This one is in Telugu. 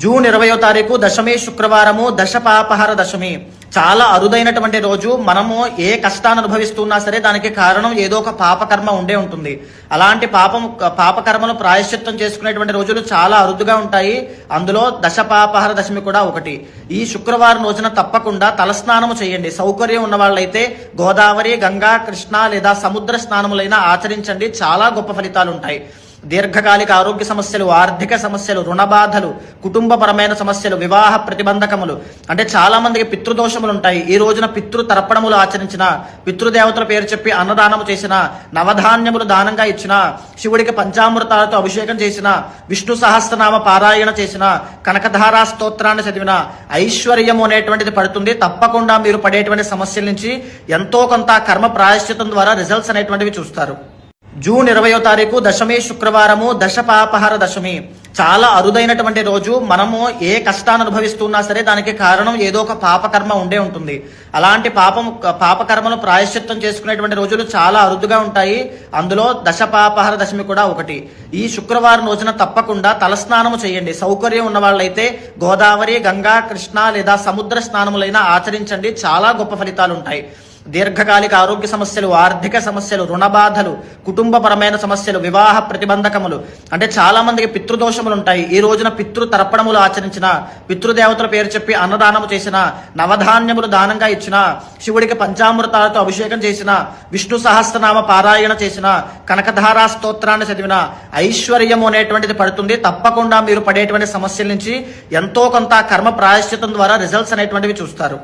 జూన్ 20వ తారీఖు దశమి శుక్రవారము దశపాపహర దశమి. చాలా అరుదైనటువంటి రోజు. మనము ఏ కష్టాన్ని అనుభవిస్తున్నా సరే దానికి కారణం ఏదో ఒక పాపకర్మ ఉండే ఉంటుంది. అలాంటి పాపకర్మను ప్రాయశ్చిత్తం చేసుకునేటువంటి రోజులు చాలా అరుదుగా ఉంటాయి. అందులో దశపాపహర దశమి కూడా ఒకటి. ఈ శుక్రవారం రోజున తప్పకుండా తలస్నానము చేయండి. సౌకర్యం ఉన్న వాళ్ళైతే గోదావరి, గంగా, కృష్ణ లేదా సముద్ర స్నానములైనా ఆచరించండి. చాలా గొప్ప ఫలితాలు ఉంటాయి. దీర్ఘకాలిక ఆరోగ్య సమస్యలు, ఆర్థిక సమస్యలు, రుణ బాధలు, కుటుంబపరమైన సమస్యలు, వివాహ ప్రతిబంధకములు, అంటే చాలా మందికి పితృదోషములు ఉంటాయి. ఈ రోజున పితృ తర్పణములు ఆచరించిన, పితృదేవతల పేరు చెప్పి అన్నదానము చేసిన, నవధాన్యములు దానంగా ఇచ్చిన, శివుడికి పంచామృతాలతో అభిషేకం చేసిన, విష్ణు సహస్రనామ పారాయణ చేసిన, కనకధారా స్తోత్రాన్ని చదివిన ఐశ్వర్యము అనేటువంటిది పడుతుంది. తప్పకుండా మీరు పడేటువంటి సమస్యల నుంచి ఎంతో కొంత కర్మ ప్రాయశ్చితం ద్వారా రిజల్ట్స్ అనేటువంటివి చూస్తారు. జూన్ 20వ తారీఖు దశమి శుక్రవారము దశపాపహర దశమి. చాలా అరుదైనటువంటి రోజు. మనము ఏ కష్టాన్ని అనుభవిస్తున్నా సరే దానికి కారణం ఏదో ఒక పాపకర్మ ఉండే ఉంటుంది. అలాంటి పాపకర్మను ప్రాయశ్చిత్తం చేసుకునేటువంటి రోజులు చాలా అరుదుగా ఉంటాయి. అందులో దశపాపహర దశమి కూడా ఒకటి. ఈ శుక్రవారం రోజున తప్పకుండా తలస్నానము చేయండి. సౌకర్యం ఉన్న వాళ్ళైతే గోదావరి, గంగా, కృష్ణ లేదా సముద్ర స్నానములైనా ఆచరించండి. చాలా గొప్ప ఫలితాలు ఉంటాయి. దీర్ఘకాలిక ఆరోగ్య సమస్యలు, ఆర్థిక సమస్యలు, రుణ బాధలు, కుటుంబపరమైన సమస్యలు, వివాహ ప్రతిబంధకములు, అంటే చాలా మందికి పితృదోషములు ఉంటాయి. ఈ రోజున పితృ తర్పణములు ఆచరించిన, పితృదేవతల పేరు చెప్పి అన్నదానము చేసిన, నవధాన్యములు దానంగా ఇచ్చిన, శివుడికి పంచామృతాలతో అభిషేకం చేసిన, విష్ణు సహస్రనామ పారాయణ చేసిన, కనకధారా స్తోత్రాన్ని చదివిన ఐశ్వర్యము అనేటువంటిది పడుతుంది. తప్పకుండా మీరు పడేటువంటి సమస్యల నుంచి ఎంతో కొంత కర్మ ప్రాయశ్చితం ద్వారా రిజల్ట్స్ అనేటువంటివి చూస్తారు.